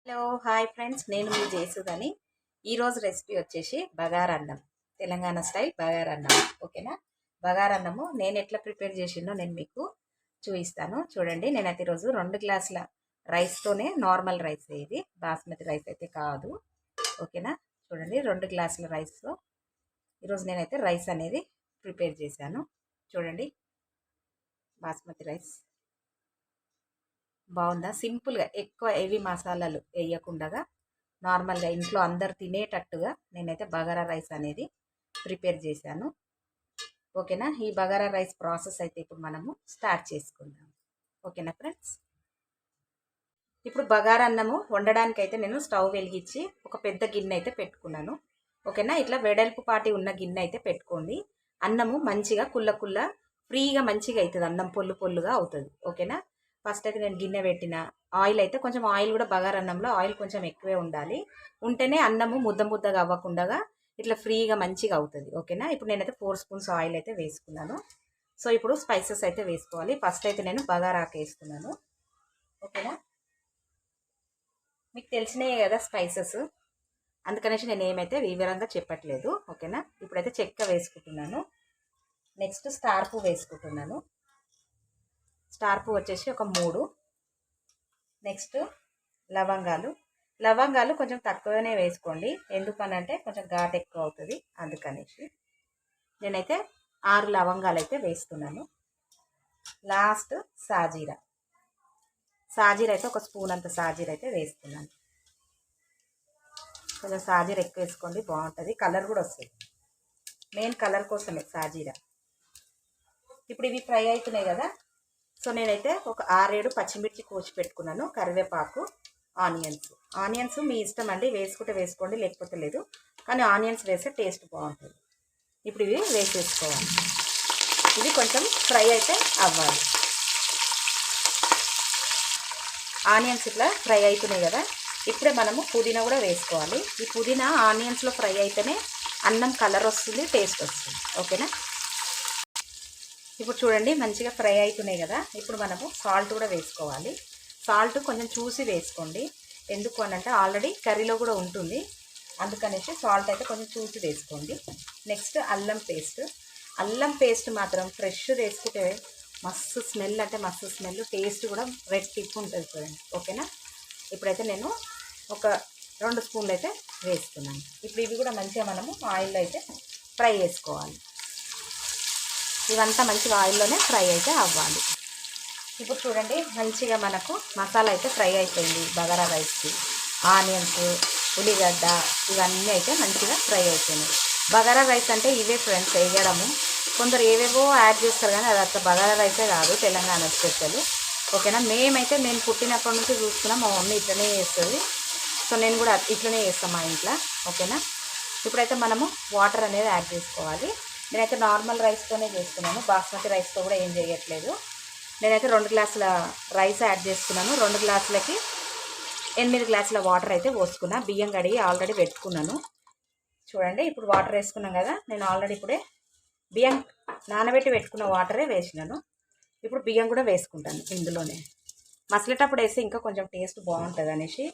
Hello hi friends, నేను మీ జయసుధని. ఈరోజు recipe వచ్చేసి బగారన్నం, తెలంగాణ స్టైల్ బగారన్నం. ఓకేనా? బగారన్నము నేను ఎట్లా ప్రిపేర్ చేసిందో నేను మీకు చూపిస్తాను. చూడండి, నేనైతే ఈరోజు 2 గ్లాసుల రైస్తోనే, నార్మల్ రైస్, ఇది బాస్మతి రైస్ అయితే కాదు. ఓకేనా? చూడండి, 2 గ్లాసుల రైస్తో ఈరోజు నేనైతే రైస్ అనేది ప్రిపేర్ చేశాను. చూడండి, బాస్మతి రైస్ బాగుందా? సింపుల్గా, ఎక్కువ హెవీ మసాలాలు వేయకుండా నార్మల్గా ఇంట్లో అందరు తినేటట్టుగా నేనైతే బగారా రైస్ అనేది ప్రిపేర్ చేశాను. ఓకేనా? ఈ బగారా రైస్ ప్రాసెస్ అయితే ఇప్పుడు మనము స్టార్ట్ చేసుకుందాం. ఓకేనా ఫ్రెండ్స్? ఇప్పుడు బగారా అన్నము వండడానికి అయితే నేను స్టవ్ వెలిగించి ఒక పెద్ద గిన్నె అయితే పెట్టుకున్నాను. ఓకేనా? ఇట్లా వెడల్పు పాటి ఉన్న గిన్నె అయితే పెట్టుకోండి. అన్నము మంచిగా కుల్ల ఫ్రీగా మంచిగా అవుతుంది, అన్నం పొల్లు పొల్లుగా అవుతుంది. ఓకేనా? ఫస్ట్ అయితే నేను గిన్నె పెట్టిన ఆయిల్ అయితే కొంచెం ఆయిల్ కూడా బగారన్నంలో ఆయిల్ కొంచెం ఎక్కువే ఉండాలి, ఉంటేనే అన్నము ముద్దగా అవ్వకుండా ఇట్లా ఫ్రీగా మంచిగా అవుతుంది. ఓకేనా? ఇప్పుడు నేనైతే 4 స్పూన్స్ ఆయిల్ అయితే వేసుకున్నాను. సో ఇప్పుడు స్పైసెస్ అయితే వేసుకోవాలి. ఫస్ట్ అయితే నేను బగారాకు వేస్తున్నాను. ఓకేనా? మీకు తెలిసినాయే కదా స్పైసెస్, అందుకనేసి నేను ఏమైతే వివరంగా చెప్పట్లేదు. ఓకేనా? ఇప్పుడైతే చెక్క వేసుకుంటున్నాను. నెక్స్ట్ స్టార్ పువ్వు వేసుకుంటున్నాను. స్టార్ పువ్వు వచ్చేసి ఒక 3. నెక్స్ట్ లవంగాలు కొంచెం తక్కువనే వేసుకోండి, ఎందుకనంటే కొంచెం ఘాటు ఎక్కువ అవుతుంది, అందుకనేసి నేనైతే 6 లవంగాలు అయితే వేస్తున్నాను. లాస్ట్ సాజీరా అయితే ఒక స్పూన్ అంత సాజీరా అయితే వేస్తున్నాను. కొంచెం సాజీరా ఎక్కువ వేసుకోండి, బాగుంటుంది, కలర్ కూడా వస్తుంది. మెయిన్ కలర్ కోసమే సాజీరా. ఇప్పుడు ఇవి ఫ్రై అవుతున్నాయి కదా, సో నేనైతే ఒక 6-7 పచ్చిమిర్చి కోసి పెట్టుకున్నాను, కరివేపాకు, ఆనియన్స్ మీ ఇష్టం అండి, వేసుకుంటే వేసుకోండి, లేకపోతే లేదు, కానీ ఆనియన్స్ వేస్తే టేస్ట్ బాగుంటుంది. ఇప్పుడు ఇవి వేసేసుకోవాలి. ఇవి కొంచెం ఫ్రై అయితే అవ్వాలి. ఆనియన్స్ ఇట్లా ఫ్రై అవుతున్నాయి కదా, ఇప్పుడే మనము పుదీనా కూడా వేసుకోవాలి. ఈ పుదీనా ఆనియన్స్లో ఫ్రై అయితేనే అన్నం కలర్ వస్తుంది, టేస్ట్ వస్తుంది. ఓకేనా? ఇప్పుడు చూడండి, మంచిగా ఫ్రై అవుతున్నాయి కదా, ఇప్పుడు మనము సాల్ట్ కూడా వేసుకోవాలి. సాల్ట్ కొంచెం చూసి వేసుకోండి, ఎందుకు అనంటే ఆల్రెడీ కర్రీలో కూడా ఉంటుంది, అందుకనేసి సాల్ట్ అయితే కొంచెం చూసి వేసుకోండి. నెక్స్ట్ అల్లం పేస్ట్ మాత్రం ఫ్రెష్ వేసుకుంటే మస్తు స్మెల్, అంటే మస్తు స్మెల్, టేస్ట్ కూడా రెట్టింపు ఉంటుంది చూడండి. ఓకేనా? ఇప్పుడైతే నేను ఒక 2 స్పూన్లు అయితే వేస్తున్నాను. ఇప్పుడు ఇవి కూడా మంచిగా మనము ఆయిల్లో అయితే ఫ్రై చేసుకోవాలి. ఇవంతా మంచిగా ఆయిల్లోనే ఫ్రై అయితే అవ్వాలి. ఇప్పుడు చూడండి, మంచిగా మనకు మసాలా అయితే ఫ్రై అయిపోయింది. బగారా రైస్కి ఆనియన్స్, ఉల్లిగడ్డ ఇవన్నీ అయితే మంచిగా ఫ్రై అయిపోయినాయి. బగారా రైస్ అంటే ఇవే ఫ్రెండ్స్ వేయడము. కొందరు ఏవేవో యాడ్ చేస్తారు, కానీ అది అట్లా బగారా రైసే కాదు, తెలంగాణ స్పెషల్. ఓకేనా? నేను పుట్టినప్పటి నుంచి చూసుకున్నా, మా మమ్మీ ఇట్లనే చేస్తుంది, సో నేను కూడా ఇట్లనే చేస్తాను మా ఇంట్లో. ఓకేనా? ఇప్పుడైతే మనము వాటర్ అనేది యాడ్ చేసుకోవాలి. నేనైతే నార్మల్ రైస్తోనే చేస్తున్నాను, బాస్మతి రైస్తో కూడా ఏం చేయట్లేదు. నేనైతే 2 గ్లాసుల రైస్ యాడ్ చేసుకున్నాను. 2 గ్లాసులకి 8 గ్లాసుల వాటర్ అయితే పోసుకున్నా. బియ్యం కడిగి ఆల్రెడీ పెట్టుకున్నాను. చూడండి, ఇప్పుడు వాటర్ వేసుకున్నాం కదా, నేను ఆల్రెడీ ఇప్పుడే బియ్యం నానబెట్టి పెట్టుకున్న వాటరే వేసినాను. ఇప్పుడు బియ్యం కూడా వేసుకుంటాను ఇందులోనే. మసలేటప్పుడు వేస్తే ఇంకా కొంచెం టేస్ట్ బాగుంటుంది అనేసి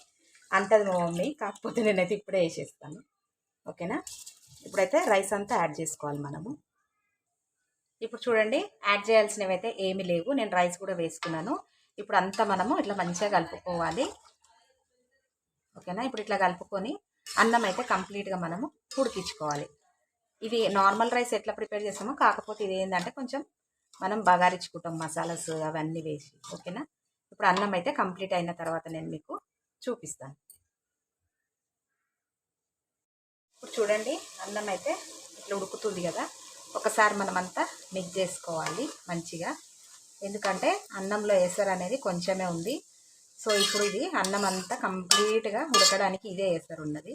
అంటది మా మమ్మీ, కాకపోతే నేనైతే ఇప్పుడే వేసేస్తాను. ఓకేనా? ఇప్పుడైతే రైస్ అంతా యాడ్ చేసుకోవాలి మనము. ఇప్పుడు చూడండి, యాడ్ చేయాల్సినవి అయితే ఏమీ లేవు, నేను రైస్ కూడా వేసుకున్నాను. ఇప్పుడు అంతా మనము ఇట్లా మంచిగా కలుపుకోవాలి. ఓకేనా? ఇప్పుడు ఇట్లా కలుపుకొని అన్నం అయితే కంప్లీట్గా మనము ఉడికించుకోవాలి. ఇది నార్మల్ రైస్ ఎట్లా ప్రిపేర్ చేస్తామో, కాకపోతే ఇది ఏంటంటే కొంచెం మనం బగారించుకుంటాం మసాలాస్ అవన్నీ వేసి. ఓకేనా? ఇప్పుడు అన్నం అయితే కంప్లీట్ అయిన తర్వాత నేను మీకు చూపిస్తాను. ఇప్పుడు చూడండి, అన్నం అయితే ఇట్లా ఉడుకుతుంది కదా, ఒకసారి మనమంతా మిక్స్ చేసుకోవాలి మంచిగా, ఎందుకంటే అన్నంలో ఎసరు అనేది కొంచెమే ఉంది. సో ఇప్పుడు ఇది అన్నం అంతా కంప్లీట్గా ఉడకడానికి ఇదే ఎసరు ఉన్నది,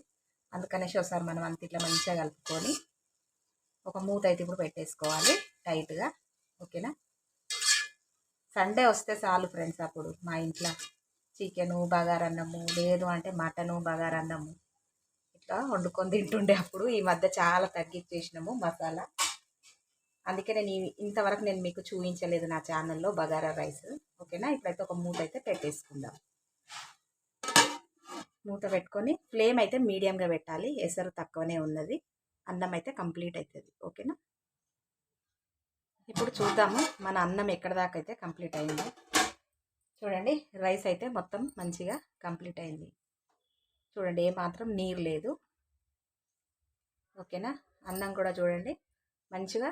అందుకనేసి ఒకసారి మనం అంతా ఇట్లా మంచిగా కలుపుకొని ఒక మూత అయితే ఇప్పుడు పెట్టేసుకోవాలి టైట్గా. ఓకేనా? సండే వస్తే చాలు ఫ్రెండ్స్, అప్పుడు మా ఇంట్లో చికెను బగారన్నము, లేదు అంటే మటను బగారన్నము ఇట్లా వండుకొని తింటుండే. అప్పుడు ఈ మధ్య చాలా తగ్గించేసినాము మసాలా, అందుకే నేను ఇంతవరకు నేను మీకు చూపించలేదు నా ఛానల్లో బగారా రైస్. ఓకేనా? ఇప్పుడైతే ఒక మూత అయితే పెట్టేసుకుందాం. మూత పెట్టుకొని ఫ్లేమ్ అయితే మీడియంగా పెట్టాలి. ఎసరు తక్కువనే ఉన్నది. అన్నం అయితే కంప్లీట్ అవుతుంది. ఓకేనా? ఇప్పుడు చూద్దాము మన అన్నం ఎక్కడ దాకా అయితే కంప్లీట్ అయిందో. చూడండి, రైస్ అయితే మొత్తం మంచిగా కంప్లీట్ అయింది. చూడండి, ఏమాత్రం నీరు లేదు. ఓకేనా? అన్నం కూడా చూడండి మంచిగా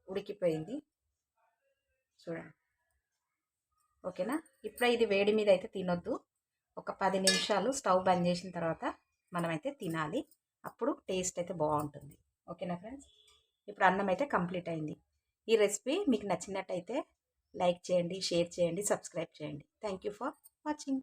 ఉడికిపోయింది. చూడండి. ఓకేనా? ఇప్పుడు ఇది వేడి మీద అయితే తినొద్దు. ఒక 10 నిమిషాలు స్టవ్ బంద్ చేసిన తర్వాత మనమైతే తినాలి. అప్పుడు టేస్ట్ అయితే బాగుంటుంది. ఓకేనా ఫ్రెండ్స్? ఇప్పుడు అన్నం అయితే కంప్లీట్ అయింది. ఈ రెసిపీ మీకు నచ్చినట్టయితే లైక్ చేయండి, షేర్ చేయండి, సబ్స్క్రైబ్ చేయండి. Thank you for watching.